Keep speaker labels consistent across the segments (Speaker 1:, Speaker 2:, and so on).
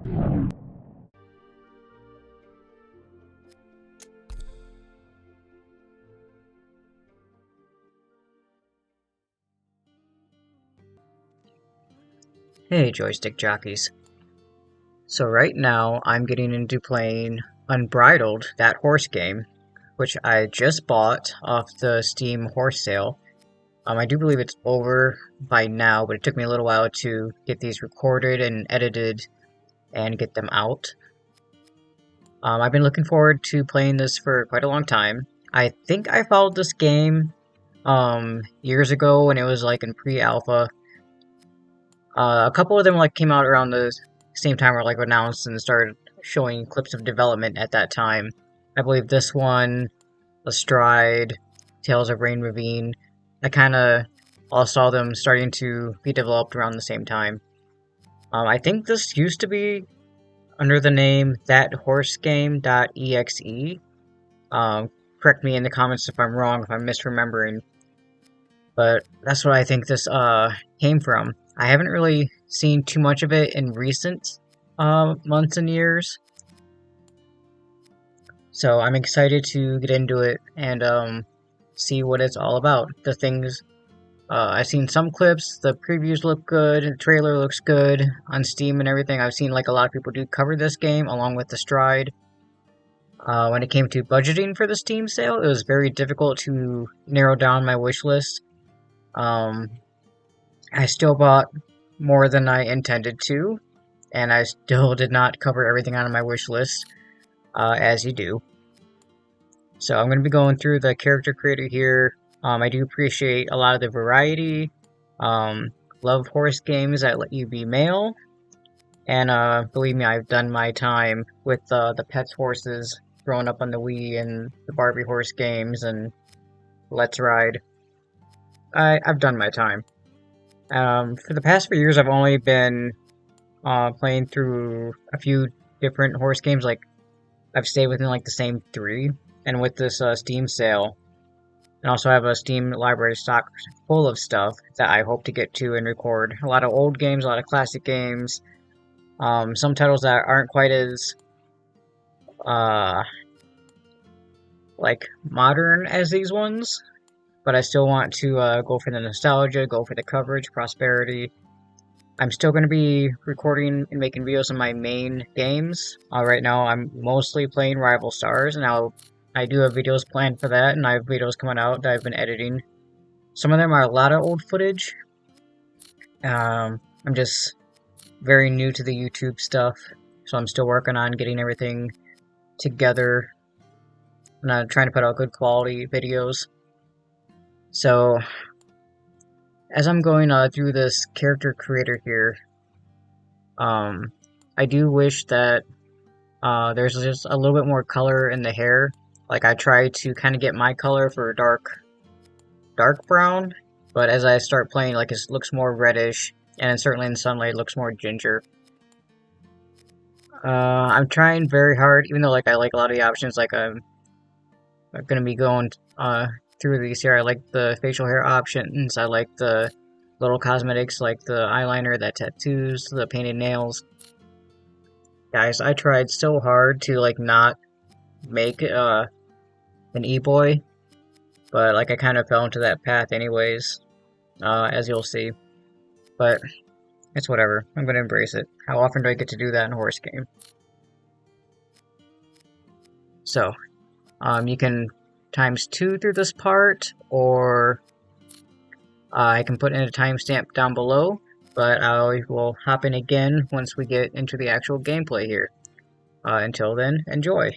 Speaker 1: Hey joystick jockeys. So right now I'm getting into playing Unbridled, that horse game, which I just bought off the Steam horse sale. I do believe it's over by now, but it took me a little while to get these recorded and edited and get them out. I've been looking forward to playing this for quite a long time. I think I followed this game years ago when it was like in pre-alpha. A couple of them like came out around the same time, or like announced and started showing clips of development at that time. I believe this one, Astride, Tales of Rain Ravine, I kind of all saw them starting to be developed around the same time. I think this used to be under the name thathorsegame.exe. Correct me in the comments if I'm wrong, if I'm misremembering, but that's what I think this came from. I haven't really seen too much of it in recent months and years, so I'm excited to get into it and see what it's all about. The things I've seen some clips, the previews look good, the trailer looks good on Steam and everything. I've seen like a lot of people do cover this game along with the Stride. When it came to budgeting for the Steam sale, it was very difficult to narrow down my wish list. I still bought more than I intended to, and I still did not cover everything on my wish list, as you do. So I'm going to be going through the character creator here. I do appreciate a lot of the variety. Love horse games that let you be male. And believe me, I've done my time with the Pets horses growing up on the Wii and the Barbie horse games and Let's Ride. I've done my time. For the past few years, I've only been playing through a few different horse games. Like, I've stayed within like the same three. And with this Steam sale, and also have a Steam library stock full of stuff that I hope to get to and record. A lot of old games, a lot of classic games. Some titles that aren't quite as uh, like modern as these ones, but I still want to go for the nostalgia, go for the coverage, prosperity. I'm still going to be recording and making videos on my main games. Right now, I'm mostly playing Rival Stars, and I do have videos planned for that, and I have videos coming out that I've been editing. Some of them are a lot of old footage. I'm just very new to the YouTube stuff, so I'm still working on getting everything together and I'm trying to put out good quality videos. So, as I'm going through this character creator here, I do wish that there's just a little bit more color in the hair. Like, I try to kind of get my color for dark brown, but as I start playing, like, it looks more reddish, and certainly in sunlight it looks more ginger. I'm trying very hard, even though like I like a lot of the options. Like I'm gonna be going through these here. I like the facial hair options. I like the little cosmetics, like the eyeliner, the tattoos, the painted nails. Guys, I tried so hard to like not make an e-boy, but like I kind of fell into that path anyways, as you'll see. But it's whatever. I'm gonna embrace it. How often do I get to do that in a horse game? So, you can ×2 through this part, or I can put in a timestamp down below, but I will hop in again once we get into the actual gameplay here. Until then, enjoy!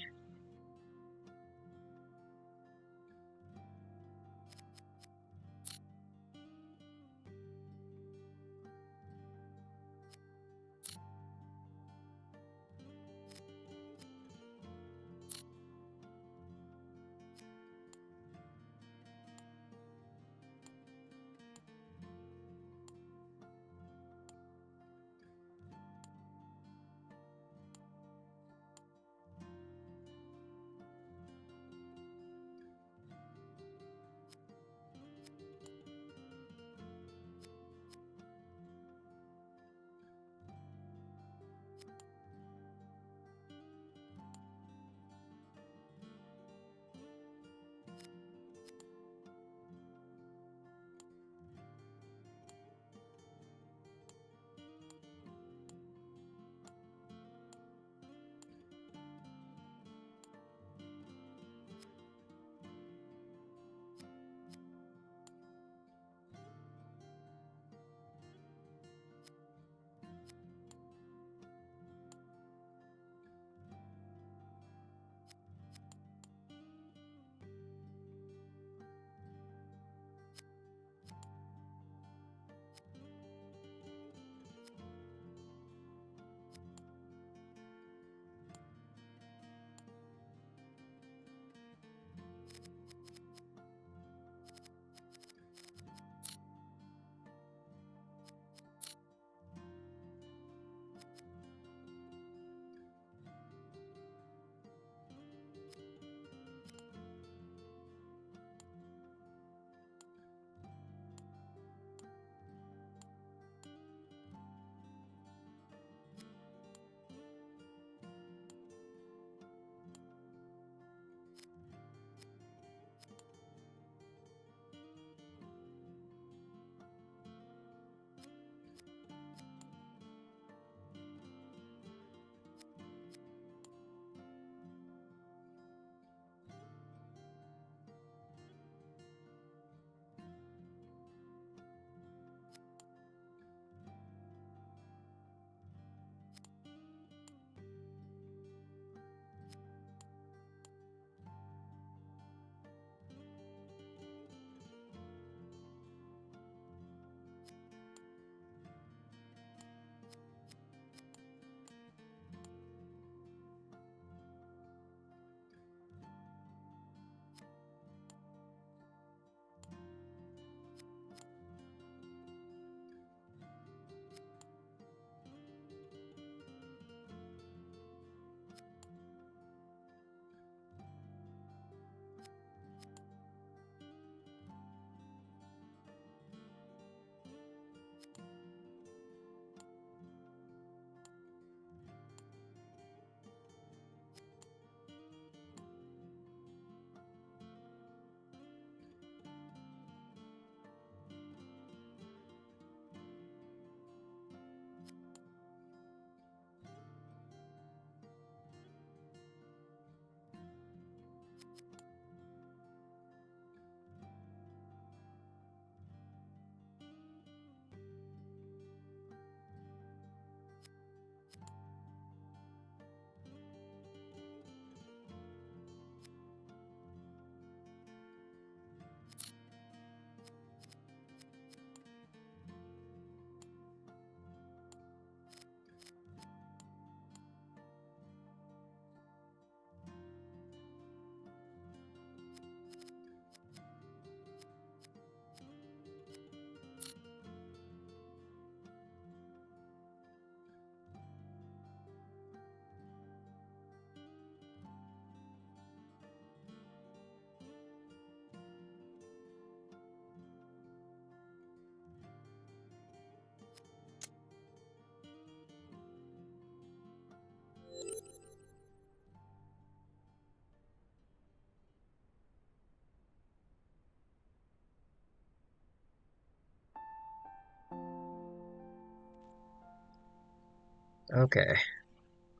Speaker 1: Okay.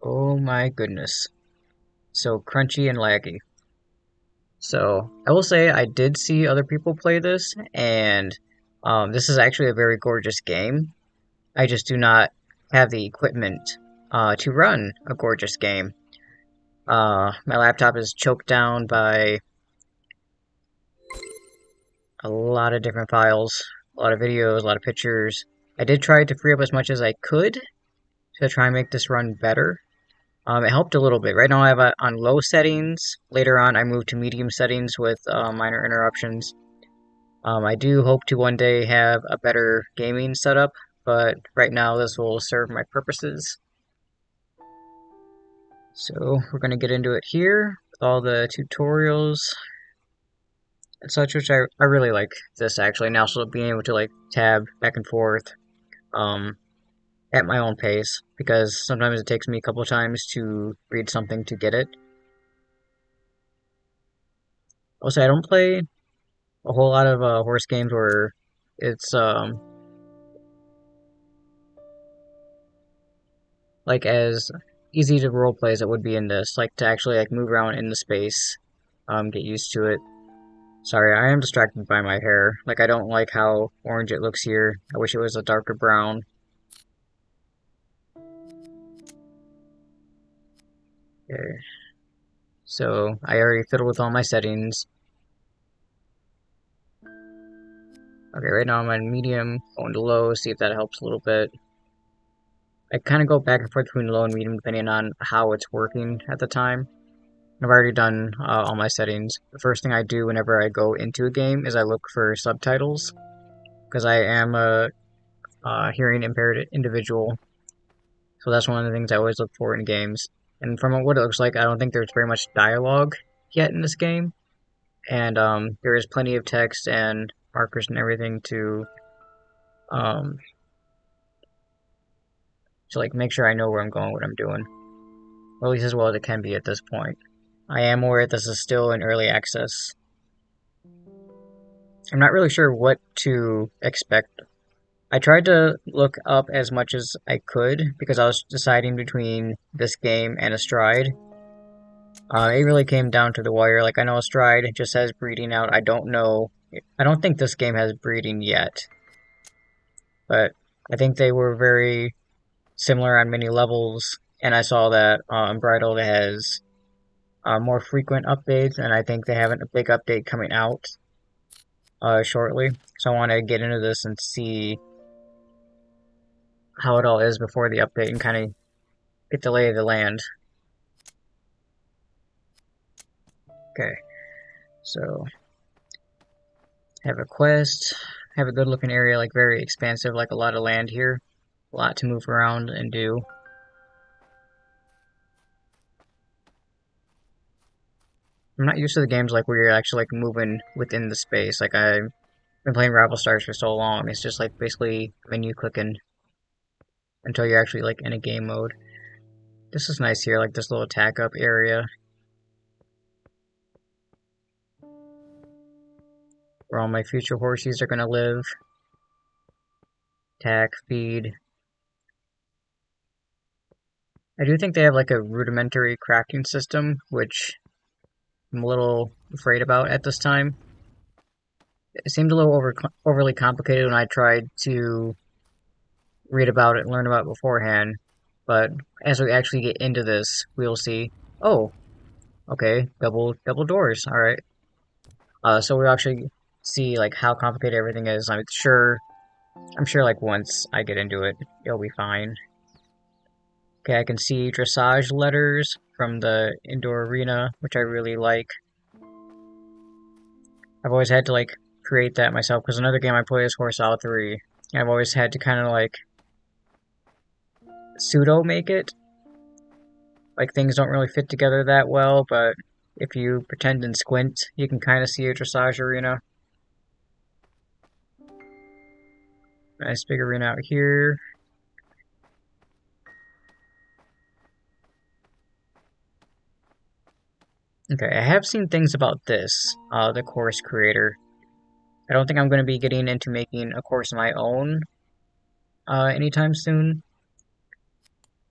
Speaker 1: Oh my goodness. So crunchy and laggy. So I will say I did see other people play this, and this is actually a very gorgeous game. I just do not have the equipment to run a gorgeous game. My laptop is choked down by a lot of different files, a lot of videos, a lot of pictures. I did try to free up as much as I could to try and make this run better. It helped a little bit. Right now I have it on low settings. Later on I moved to medium settings with minor interruptions. I do hope to one day have a better gaming setup, but right now this will serve my purposes. So we're going to get into it here with all the tutorials and such, which I really like this actually, and also being able to like tab back and forth um, at my own pace, because sometimes it takes me a couple of times to read something to get it. Also, I don't play a whole lot of horse games where it's like as easy to role play as it would be in this, like to actually like move around in the space, get used to it. Sorry, I am distracted by my hair. Like I don't like how orange it looks here. I wish it was a darker brown. Okay. So I already fiddled with all my settings. Okay, right now I'm on medium, going to low, see if that helps a little bit. I kind of go back and forth between low and medium depending on how it's working at the time. I've already done all my settings. The first thing I do whenever I go into a game is I look for subtitles, because I am a hearing impaired individual. So that's one of the things I always look for in games. And from what it looks like, I don't think there's very much dialogue yet in this game. And there is plenty of text and markers and everything um, to like make sure I know where I'm going, what I'm doing. Or at least as well as it can be at this point. I am aware this is still in early access. I'm not really sure what to expect. I tried to look up as much as I could because I was deciding between this game and Astride. It really came down to the wire. Like I know Astride just has breeding out. I don't know. I don't think this game has breeding yet, but I think they were very similar on many levels. And I saw that Unbridled has more frequent updates, and I think they have a big update coming out shortly. So I want to get into this and see how it all is before the update and kind of get the lay of the land. Okay, so have a quest, have a good looking area, like very expansive, like a lot of land here, a lot to move around and do. I'm not used to the games like where you're actually like moving within the space. Like I've been playing Rival Stars for so long, it's just like basically menu clicking until you're actually like in a game mode. This is nice here, like this little tack up area where all my future horses are gonna live. Tack, feed. I do think they have like a rudimentary crafting system, which I'm a little afraid about at this time. It seemed a little overly complicated when I tried to read about it and learn about it beforehand. But as we actually get into this, we'll see. Oh, okay, double doors. All right. So we'll actually see like how complicated everything is. I'm sure like once I get into it, it'll be fine. Okay, I can see dressage letters from the indoor arena, which I really like. I've always had to like create that myself because another game I play is Horse Out 3. And I've always had to kind of like pseudo make it. Like things don't really fit together that well, but if you pretend and squint, you can kind of see a dressage arena. Nice big arena out here. Okay, I have seen things about this, the course creator. I don't think I'm going to be getting into making a course of my own anytime soon.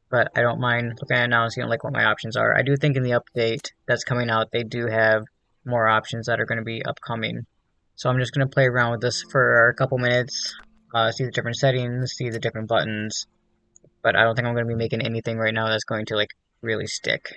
Speaker 1: but I don't mind looking at it now and seeing like what my options are. I do think in the update that's coming out, they do have more options that are going to be upcoming. So I'm just going to play around with this for a couple minutes, see the different settings, see the different buttons, but I don't think I'm going to be making anything right now that's going to like really stick.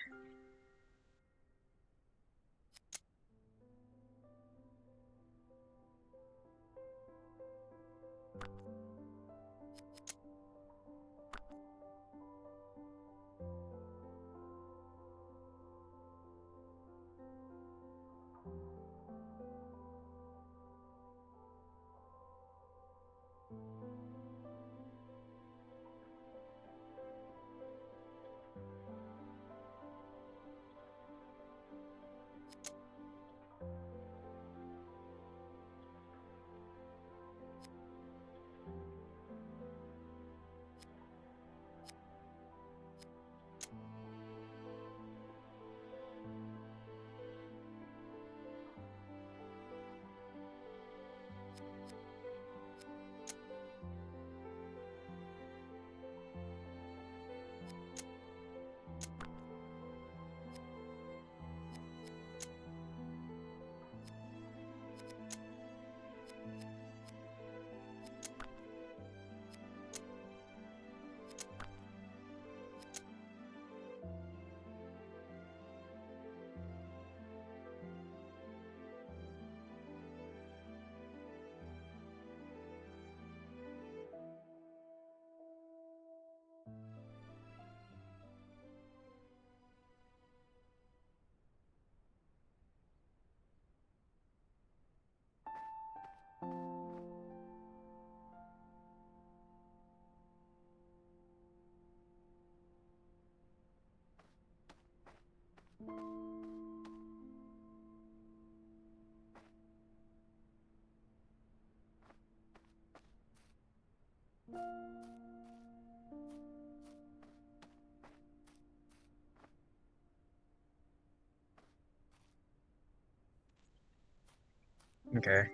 Speaker 1: Okay,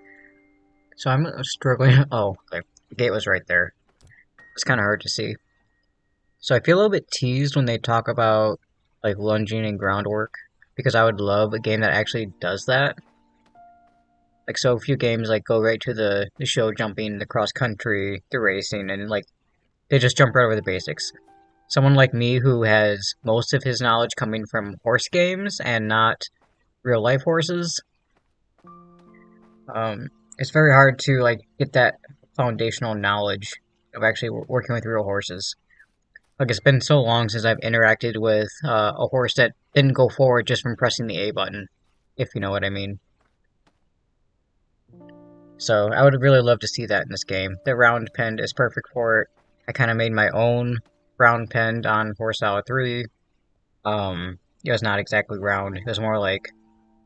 Speaker 1: so I'm struggling. Oh, okay, the gate was right there. It's kind of hard to see. So I feel a little bit teased when they talk about like lunging and groundwork because I would love a game that actually does that. Like so few games like go right to the show jumping, the cross country, the racing, and like they just jump right over the basics. Someone like me who has most of his knowledge coming from horse games and not real life horses, um, it's very hard to like get that foundational knowledge of actually working with real horses. Like it's been so long since I've interacted with a horse that didn't go forward just from pressing the A button, if you know what I mean. So I would really love to see that in this game. The round pen is perfect for it. I kind of made my own round pen on Horse Hour 3. It was not exactly round. It was more like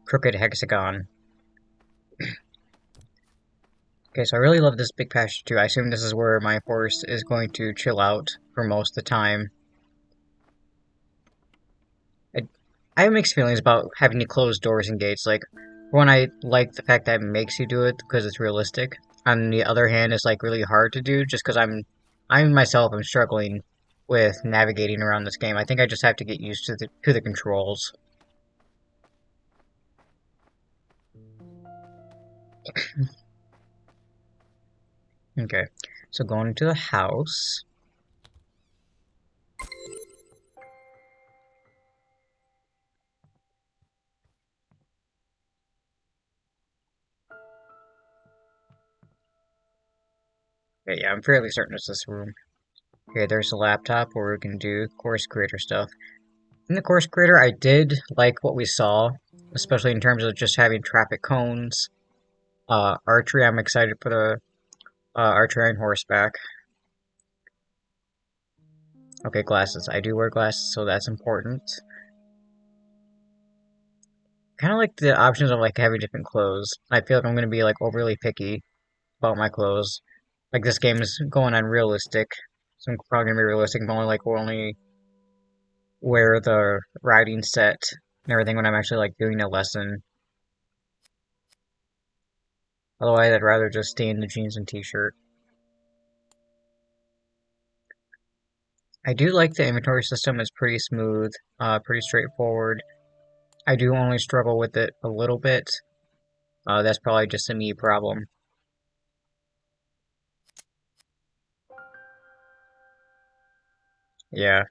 Speaker 1: crooked hexagon. Okay, so I really love this big pasture too. I assume this is where my horse is going to chill out for most of the time. I, I have mixed feelings about having to close doors and gates. Like, one, I like the fact that it makes you do it because it's realistic. On the other hand, it's like really hard to do just because I myself am struggling with navigating around this game. I think I just have to get used to the controls. Okay, so going into the house. Okay, yeah, I'm fairly certain it's this room. Okay, there's a laptop where we can do course creator stuff. In the course creator, I did like what we saw, especially in terms of just having traffic cones. Archery, I'm excited for the archery on horseback. Okay, glasses. I do wear glasses, so that's important. Kind of like the options of like having different clothes. I feel like I'm gonna be like overly picky about my clothes. Like this game is going on realistic, so I'm probably gonna be realistic. But only like will only wear the riding set and everything when I'm actually like doing a lesson. Otherwise, I'd rather just stay in the jeans and t-shirt. I do like the inventory system. It's pretty smooth, pretty straightforward. I do only struggle with it a little bit. That's probably just a me problem. Yeah,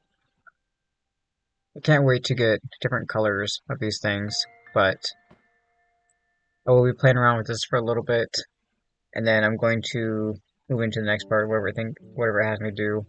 Speaker 1: I can't wait to get different colors of these things, but I will be playing around with this for a little bit, and then I'm going to move into the next part, whatever it has me do.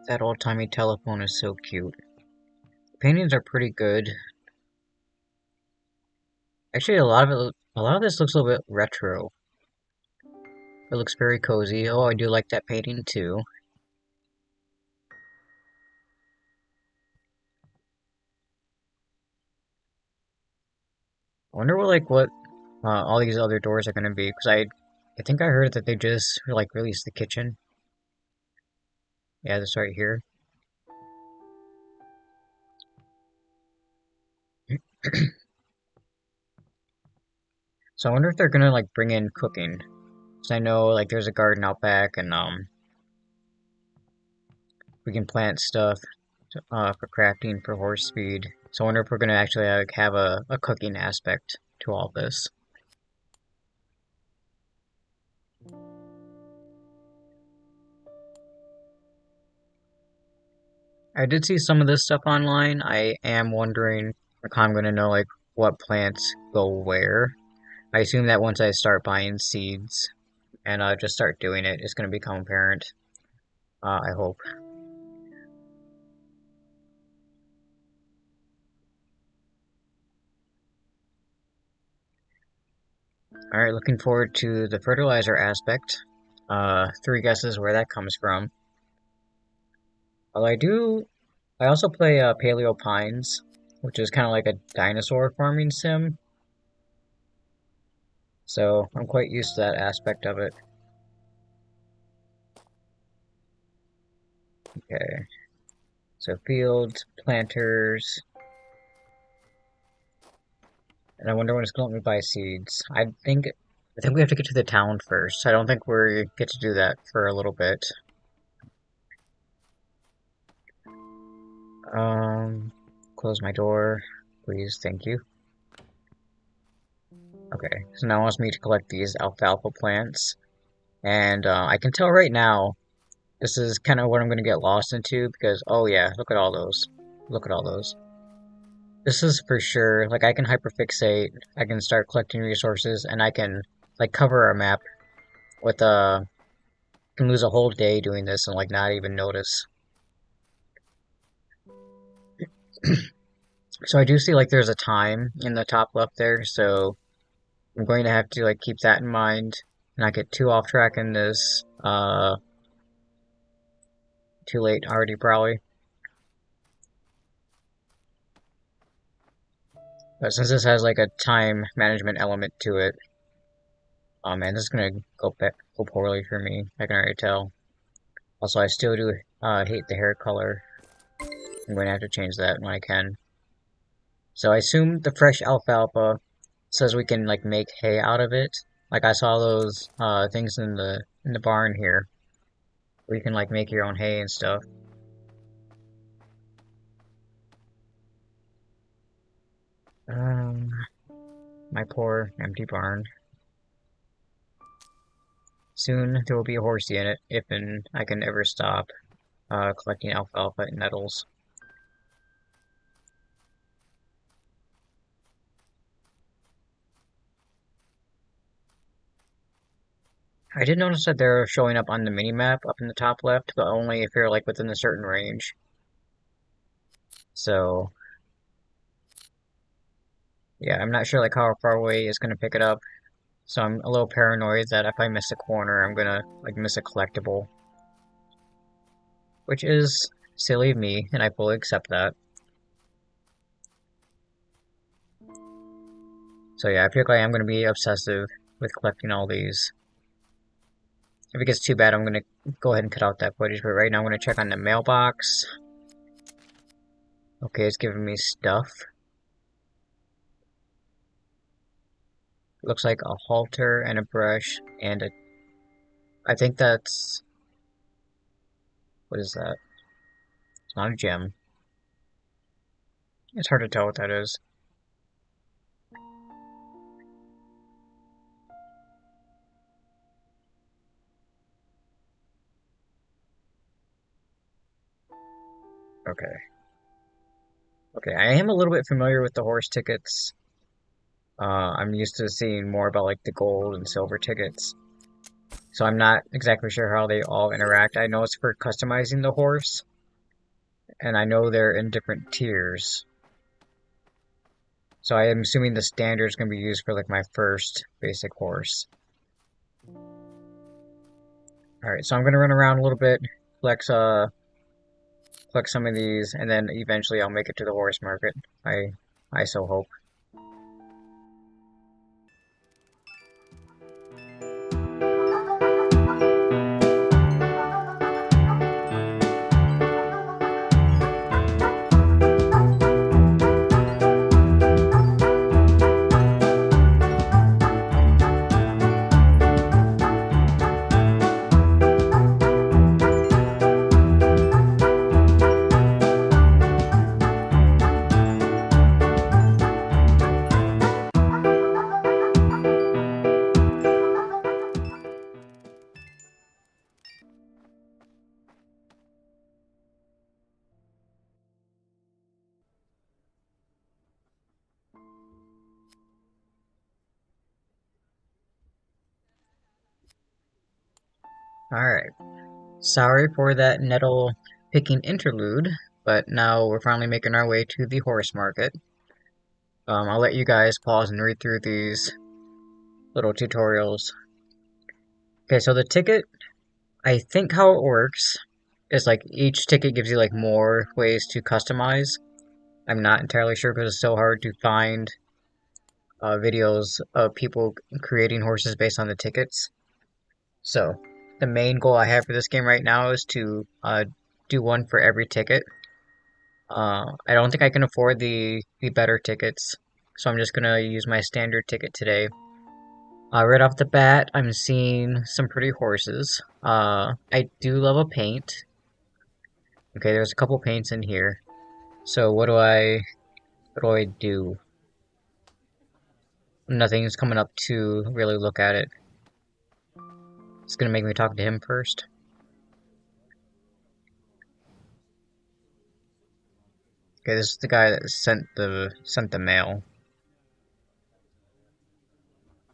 Speaker 1: That old-timey telephone is so cute. Paintings are pretty good. Actually, a lot of this looks a little bit retro. It looks very cozy. Oh, I do like that painting too. I wonder what all these other doors are gonna be, because I think I heard that they just like released the kitchen. Yeah, this right here. So I wonder if they're gonna like bring in cooking. Because I know like there's a garden out back, and we can plant stuff for crafting for horse speed. So I wonder if we're gonna actually like have a cooking aspect to all this. I did see some of this stuff online. I am wondering like, how I'm gonna know like what plants go where. I assume that once I start buying seeds and just start doing it, it's gonna become apparent. I hope. All right, looking forward to the fertilizer aspect. Three guesses where that comes from. Well, I also play Paleo Pines, which is kind of like a dinosaur farming sim. So I'm quite used to that aspect of it. Okay, so fields, planters, and I wonder when it's going to let me buy seeds. I think we have to get to the town first. I don't think we get to do that for a little bit. Um, close my door, please. Thank you. Okay, so now it wants me to collect these alfalfa plants, and I can tell right now this is kind of what I'm going to get lost into because, oh yeah, look at all those. Look at all those. This is for sure, like I can hyperfixate, I can start collecting resources, and I can like cover our map with can lose a whole day doing this and like not even notice. So I do see like there's a time in the top left there, so I'm going to have to like keep that in mind, and not get too off track in this. Too late already probably. But since this has like a time management element to it, oh man, this is gonna go poorly for me. I can already tell. Also, I still do hate the hair color. I'm going to have to change that when I can. So I assume the fresh alfalfa says we can like make hay out of it. Like I saw those things in the barn here, where you can like make your own hay and stuff. Um, my poor empty barn. Soon there will be a horsey in it, if and I can ever stop collecting alfalfa and nettles. I did notice that they're showing up on the mini map up in the top left, but only if you're like within a certain range. So yeah, I'm not sure like how far away is gonna pick it up. So I'm a little paranoid that if I miss a corner, I'm gonna like miss a collectible, which is silly of me, and I fully accept that. So yeah, I feel like I am gonna be obsessive with collecting all these. If it gets too bad, I'm gonna go ahead and cut out that footage. But right now, I'm gonna check on the mailbox. Okay, it's giving me stuff. Looks like a halter and a brush and a. I think that's. What is that? It's not a gem. It's hard to tell what that is. Okay. Okay, I am a little bit familiar with the horse tickets. I'm used to seeing more about like the gold and silver tickets. So I'm not exactly sure how they all interact. I know it's for customizing the horse, and I know they're in different tiers. So I am assuming the standard is going to be used for like my first basic horse. Alright, so I'm going to run around a little bit, flex some of these, and then eventually I'll make it to the horse market. I so hope. Alright, sorry for that nettle picking interlude, but now we're finally making our way to the horse market. I'll let you guys pause and read through these little tutorials. Okay, so the ticket, I think how it works is like each ticket gives you like more ways to customize. I'm not entirely sure because it's so hard to find videos of people creating horses based on the tickets. So the main goal I have for this game right now is to do one for every ticket. I don't think I can afford the better tickets, so I'm just gonna use my standard ticket today. Right off the bat, I'm seeing some pretty horses. I do love a paint. Okay, there's a couple paints in here. So what do I do? Nothing's coming up to really look at it. It's gonna make me talk to him first. Okay, this is the guy that sent the mail.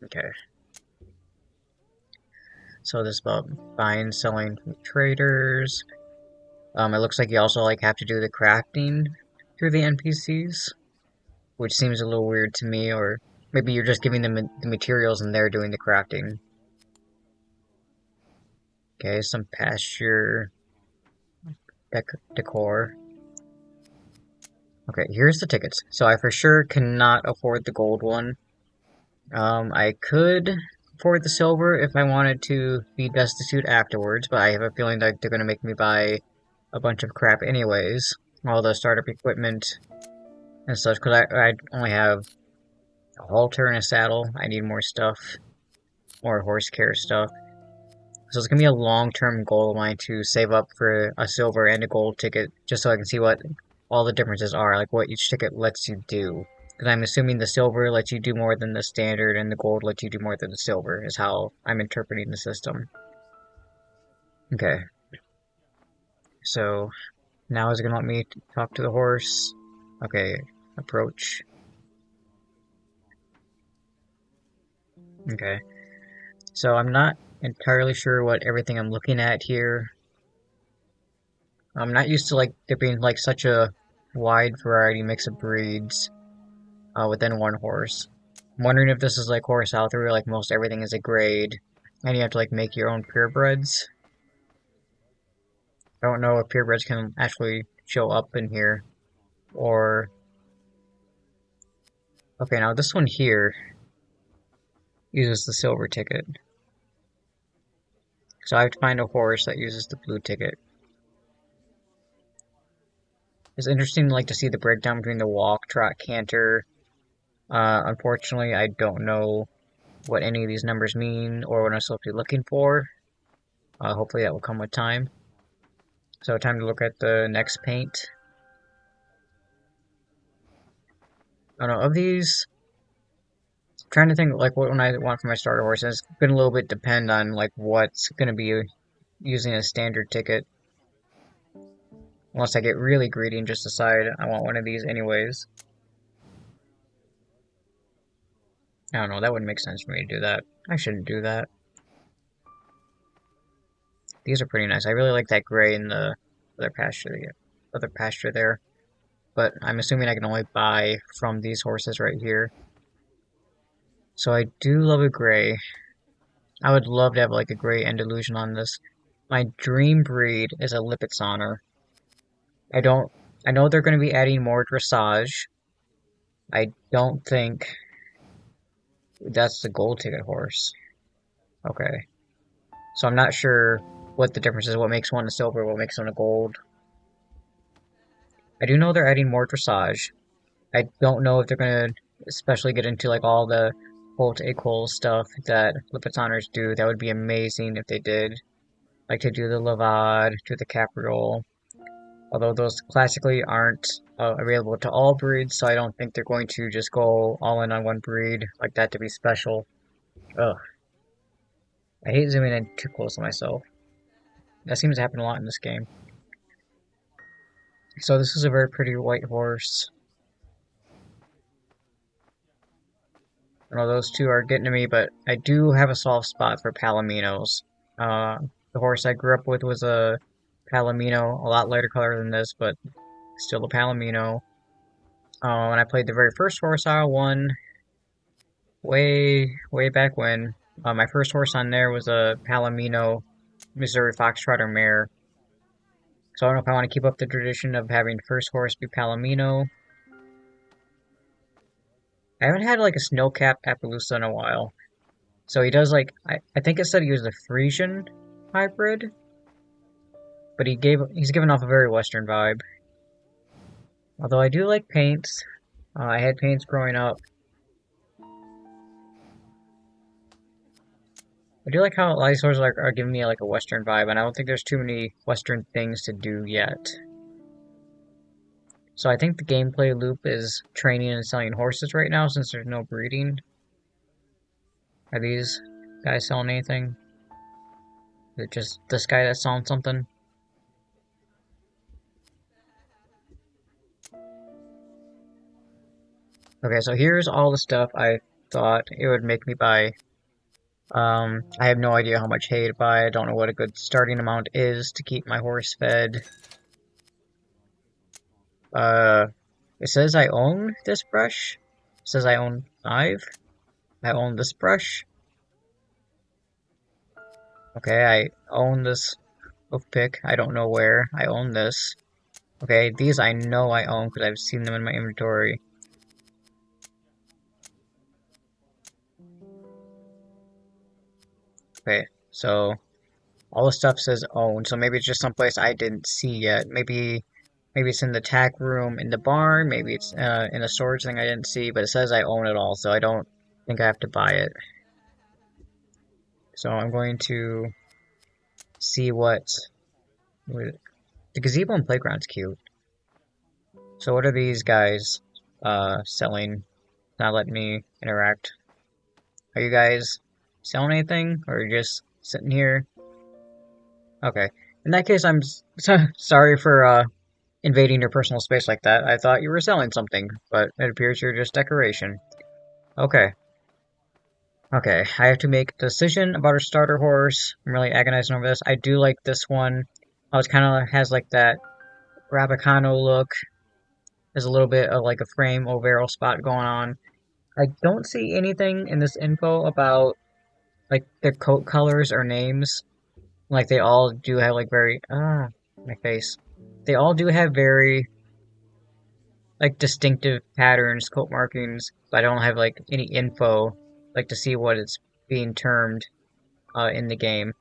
Speaker 1: Okay. So this is about buying, selling from traders. It looks like you also like have to do the crafting through the NPCs, which seems a little weird to me, or maybe you're just giving them the materials and they're doing the crafting. Okay, some pasture decor. Okay, here's the tickets. So I for sure cannot afford the gold one. I could afford the silver if I wanted to be destitute afterwards, but I have a feeling that they're gonna make me buy a bunch of crap anyways. All the startup equipment and such, because I only have a halter and a saddle. I need more stuff, more horse care stuff. So it's gonna be a long-term goal of mine to save up for a silver and a gold ticket, just so I can see what all the differences are, like what each ticket lets you do. Because I'm assuming the silver lets you do more than the standard, and the gold lets you do more than the silver, is how I'm interpreting the system. Okay, so now is it gonna let me talk to the horse? Okay, approach. Okay, so I'm not entirely sure what everything I'm looking at here. I'm not used to like there being like such a wide variety mix of breeds within one horse. I'm wondering if this is like horse out where like most everything is a grade and you have to like make your own purebreds. I don't know if purebreds can actually show up in here or okay, now this one here uses the silver ticket. So I have to find a horse that uses the blue ticket. It's interesting like to see the breakdown between the walk, trot, canter. Unfortunately, I don't know what any of these numbers mean or what I'm supposed to be looking for. Hopefully that will come with time. So time to look at the next paint. I don't know, of these, I'm trying to think like what one I want for my starter horse. It's gonna a little bit depend on like what's gonna be using a standard ticket. Unless I get really greedy and just decide I want one of these anyways. I don't know, that wouldn't make sense for me to do that. I shouldn't do that. These are pretty nice. I really like that gray in the other pasture there. But I'm assuming I can only buy from these horses right here. So I do love a gray. I would love to have like a gray Andalusian on this. My dream breed is a Lipizzaner. I know they're going to be adding more dressage. I don't think that's the gold ticket horse. Okay. So I'm not sure what the difference is, what makes one a silver, what makes one a gold. I do know they're adding more dressage. I don't know if they're going to especially get into like all the Holt Equal stuff that Lipizzaners do. That would be amazing if they did. Like to do the Lavad, do the Capriole. Although those classically aren't available to all breeds, so I don't think they're going to just go all in on one breed like that to be special. Ugh. I hate zooming in too close to myself. That seems to happen a lot in this game. So this is a very pretty white horse. I know those two are getting to me, but I do have a soft spot for Palominos. The horse I grew up with was a Palomino, a lot lighter color than this, but still a Palomino. When I played the very first horse I won, way back when, my first horse on there was a Palomino Missouri Foxtrotter mare. So I don't know if I want to keep up the tradition of having first horse be Palomino. I haven't had like a snow-cap Appaloosa in a while. So he does like, I think it said he was a Frisian hybrid. But he's given off a very Western vibe. Although I do like paints. I had paints growing up. I do like how these horses are giving me like a Western vibe, and I don't think there's too many Western things to do yet. So I think the gameplay loop is training and selling horses right now since there's no breeding. Are these guys selling anything? Is it just this guy that's selling something? Okay, so here's all the stuff I thought it would make me buy. I have no idea how much hay to buy. I don't know what a good starting amount is to keep my horse fed. It says I own this brush. It says I own 5. I own this brush. Okay, I own this hoof pick. I don't know where. I own this. Okay, these I know I own because I've seen them in my inventory. Okay, so all the stuff says own, so maybe it's just someplace I didn't see yet. Maybe it's in the tack room in the barn, maybe it's in a storage thing I didn't see, but it says I own it all, so I don't think I have to buy it. So I'm going to see what the gazebo and playground's cute. So what are these guys selling? Not letting me interact. Are you guys selling anything, or are you just sitting here? Okay. In that case, I'm sorry for invading your personal space like that. I thought you were selling something, but it appears you're just decoration. Okay. Okay, I have to make a decision about a starter horse. I'm really agonizing over this. I do like this one. Oh, it's kind of has like that Rabicano look. There's a little bit of like a frame overall spot going on. I don't see anything in this info about like their coat colors or names. Like they all do have like very my face. They all do have very like distinctive patterns, coat markings, but I don't have like any info like to see what it's being termed in the game.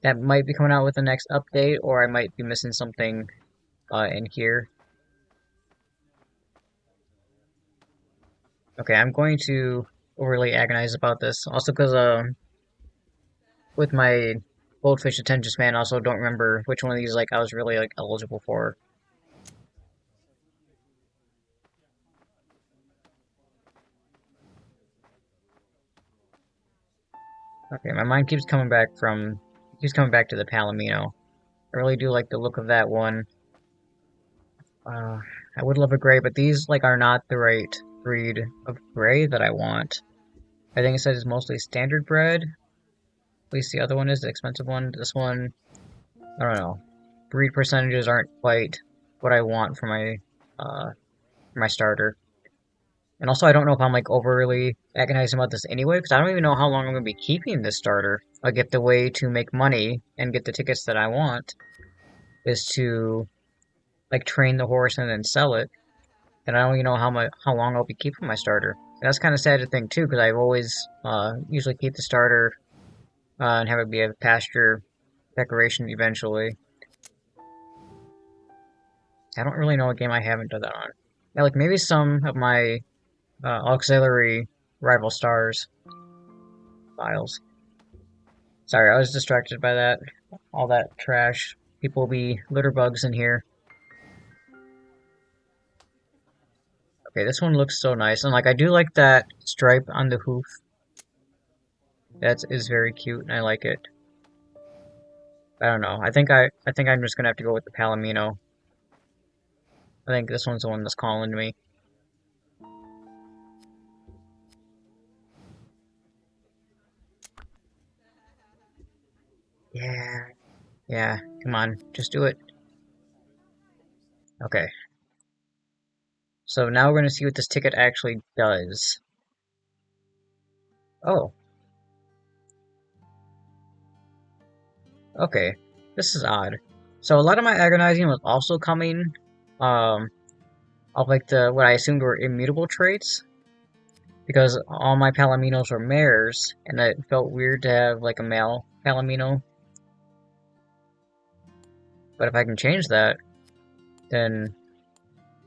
Speaker 1: That might be coming out with the next update, or I might be missing something in here. Okay, I'm going to overly agonize about this. Also, because with my goldfish attention span, I also don't remember which one of these like I was really like eligible for. Okay, my mind keeps coming back to the Palomino. I really do like the look of that one. Uh, I would love a gray, but these like are not the right breed of gray that I want. I think it says it's mostly standard bred. At least the other one is the expensive one. This one, I don't know. Breed percentages aren't quite what I want for my starter. And also, I don't know if I'm like overly agonizing about this anyway, because I don't even know how long I'm going to be keeping this starter. Like, if the way to make money and get the tickets that I want is to like train the horse and then sell it, then I don't even know how long I'll be keeping my starter. And that's kind of sad to think too, because I've always usually keep the starter and have it be a pasture decoration eventually. I don't really know what game I haven't done that on. Yeah, like maybe some of my auxiliary rival stars files. Sorry, I was distracted by that. All that trash. People will be litter bugs in here. Okay, this one looks so nice. And like I do like that stripe on the hoof. That is very cute and I like it. I don't know. I think I'm just gonna have to go with the Palomino. I think this one's the one that's calling to me. Yeah, yeah, come on, just do it. Okay, so now we're gonna see what this ticket actually does. Oh, okay, this is odd. So a lot of my agonizing was also coming, um, of like the what I assumed were immutable traits, because all my Palominos were mares, and it felt weird to have like a male Palomino. But if I can change that, then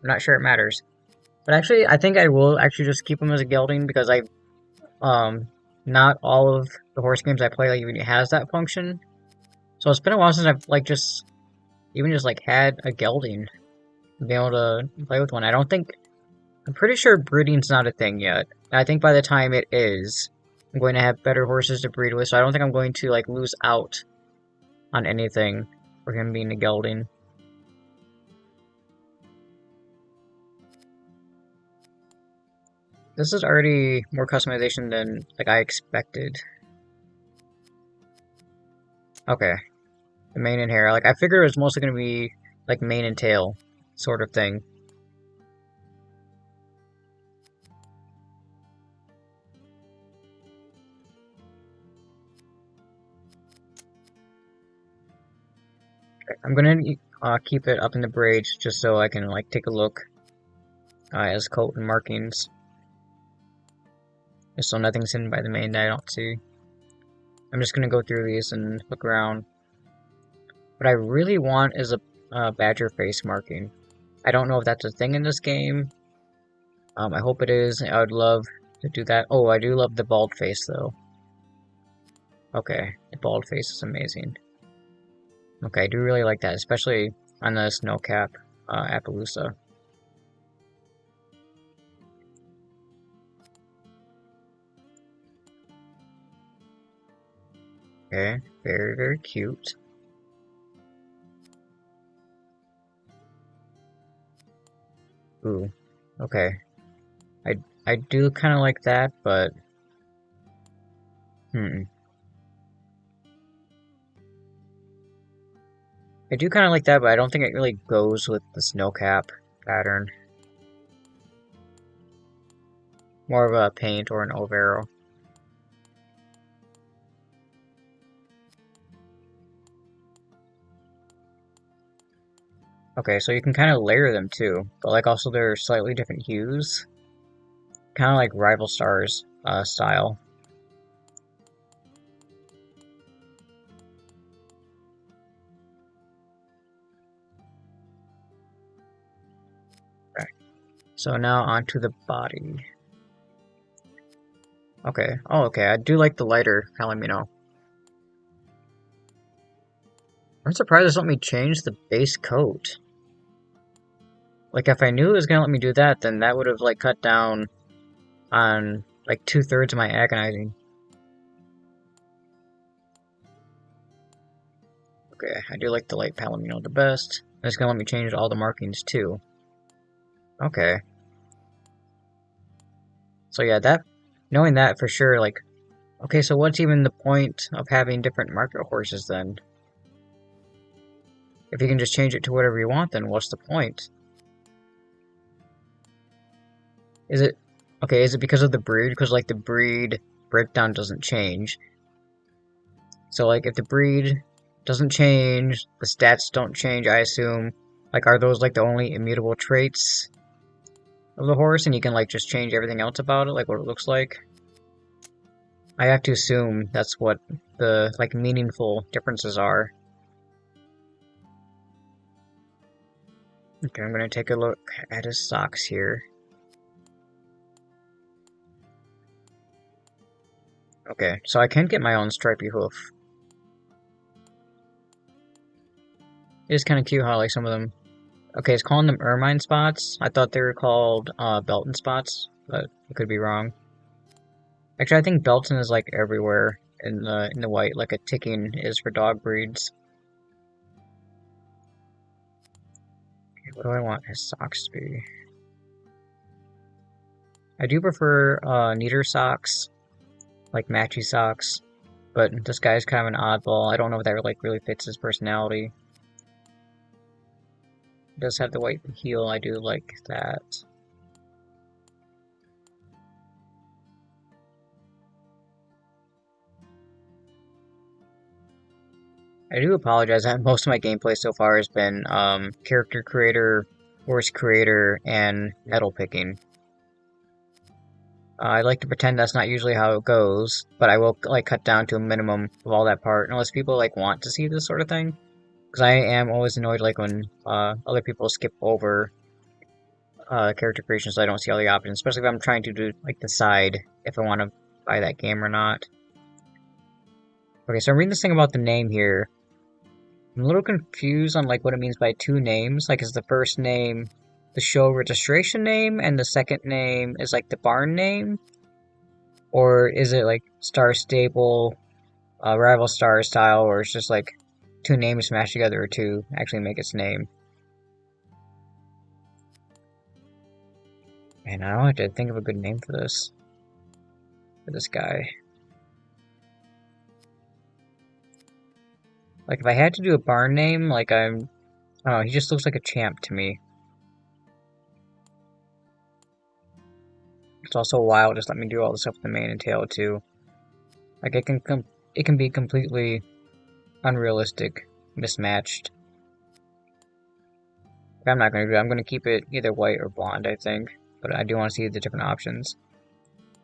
Speaker 1: I'm not sure it matters. But actually, I think I will actually just keep him as a gelding because um, not all of the horse games I play like even has that function. So it's been a while since I've like just even just like had a gelding and been able to play with one. I'm pretty sure breeding's not a thing yet. And I think by the time it is, I'm going to have better horses to breed with. So I don't think I'm going to like lose out on anything for him being a gelding. This is already more customization than like I expected. Okay, the mane and hair. Like I figured it was mostly going to be like mane and tail sort of thing. Okay, I'm gonna keep it up in the braids just so I can like take a look as coat and markings, just so nothing's hidden by the mane that I don't see. I'm just gonna go through these and look around. What I really want is a badger face marking. I don't know if that's a thing in this game. I hope it is. I would love to do that. Oh, I do love the bald face though. Okay, the bald face is amazing. Okay, I do really like that, especially on the snowcap Appaloosa. Okay, very, very cute. Ooh, okay. I I do kind of like that, but I do kind of like that, but I don't think it really goes with the snowcap pattern. More of a paint or an overo. Okay, so you can kind of layer them too, but like also they're slightly different hues. Kind of like Rival Stars style. Okay. So now onto the body. Okay. Oh, okay. I do like the lighter Palomino. I'm surprised it's let me change the base coat. Like, if I knew it was gonna let me do that, then that would have, like, cut down on, like, 2/3 of my agonizing. Okay, I do like the light Palomino the best. And it's gonna let me change all the markings, too. Okay. So yeah, knowing that for sure, like, okay, so what's even the point of having different market horses then? If you can just change it to whatever you want, then what's the point? Is it, okay, is it because of the breed? Because, like, the breed breakdown doesn't change. So, like, if the breed doesn't change, the stats don't change, I assume. Like, are those, like, the only immutable traits of the horse, and you can, like, just change everything else about it, like what it looks like? I have to assume that's what the, like, meaningful differences are. Okay, I'm gonna take a look at his socks here. Okay, so I can get my own stripy hoof. It's kind of cute how, like, some of them... Okay, it's calling them ermine spots. I thought they were called, Belton spots, but I could be wrong. Actually, I think Belton is, like, everywhere in the white, like a ticking is for dog breeds. Okay, what do I want his socks to be? I do prefer, neater socks, like matchy socks, but this guy's kind of an oddball. I don't know if that, like, really fits his personality. He does have the white heel, I do like that. I do apologize that most of my gameplay so far has been character creator, horse creator, and metal picking. I like to pretend that's not usually how it goes, but I will like cut down to a minimum of all that part, unless people like want to see this sort of thing. Because I am always annoyed like when other people skip over character creation so I don't see all the options, especially if I'm trying to do like decide if I want to buy that game or not. Okay, so I'm reading this thing about the name here. I'm a little confused on like what it means by two names. Like, is the first name the show registration name, and the second name is like the barn name, or is it like Star Stable, Rival Star style, or it's just like two names smashed together to actually make its name? Man, I don't have to think of a good name for this guy. Like, if I had to do a barn name, like I don't know, he just looks like a champ to me. It's also wild, just let me do all the stuff with the mane and tail too. Like, it can be completely unrealistic, mismatched. I'm not gonna do it. I'm gonna keep it either white or blonde, I think. But I do want to see the different options.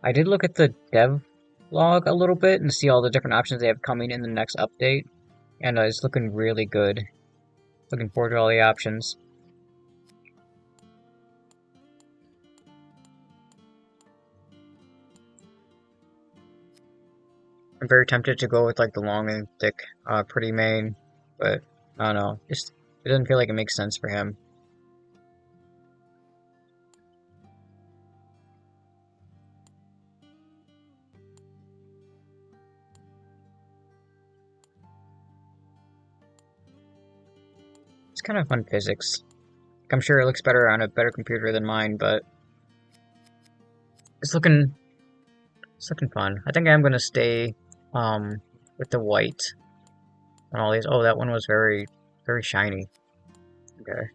Speaker 1: I did look at the dev log a little bit and see all the different options they have coming in the next update. And it's looking really good. Looking forward to all the options. I'm very tempted to go with like the long and thick, pretty mane, but I don't know. Just it doesn't feel like it makes sense for him. It's kind of fun physics. I'm sure it looks better on a better computer than mine, but It's looking fun. I think I'm gonna stay with the white on all these. Oh, that one was very shiny. Okay.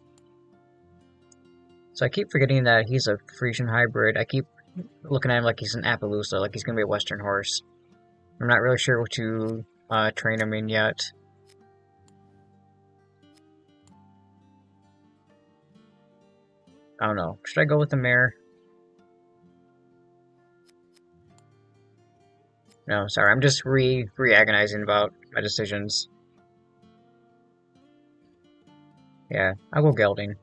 Speaker 1: So I keep forgetting that he's a Frisian hybrid. I keep looking at him like he's an Appaloosa, like he's gonna be a Western horse. I'm not really sure what to train him in yet. I don't know. Should I go with the mare? No, sorry. I'm just re-agonizing about my decisions. Yeah, I'll go gelding.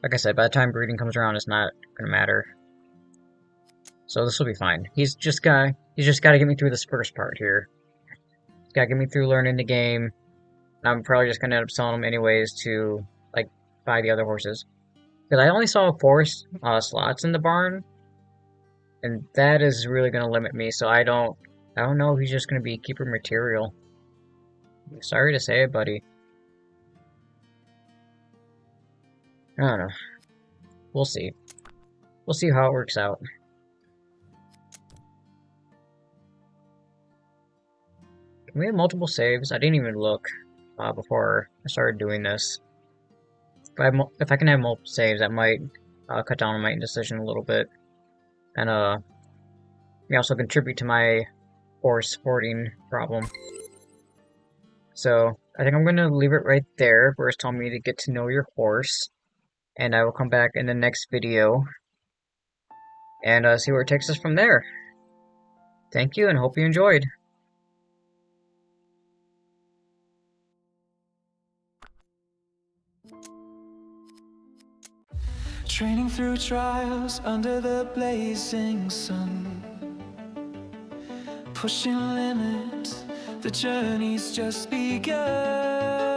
Speaker 1: Like I said, by the time breeding comes around, it's not gonna matter. So this will be fine. He's just gotta get me through this first part here. He's gotta get me through learning the game. I'm probably just gonna end up selling him anyways to like buy the other horses. Because I only saw 4 slots in the barn, and that is really gonna limit me. So I don't know if he's just gonna be keeper material. Sorry to say it, buddy. I don't know. We'll see. We'll see how it works out. Can we have multiple saves? I didn't even look before I started doing this. If I can have multiple saves, that might cut down on my indecision a little bit. And may also contribute to my horse sporting problem. So I think I'm going to leave it right there, where it's telling me to get to know your horse. And I will come back in the next video and see where it takes us from there. Thank you and hope you enjoyed.
Speaker 2: Training through trials under the blazing sun, pushing limits, the journey's just begun.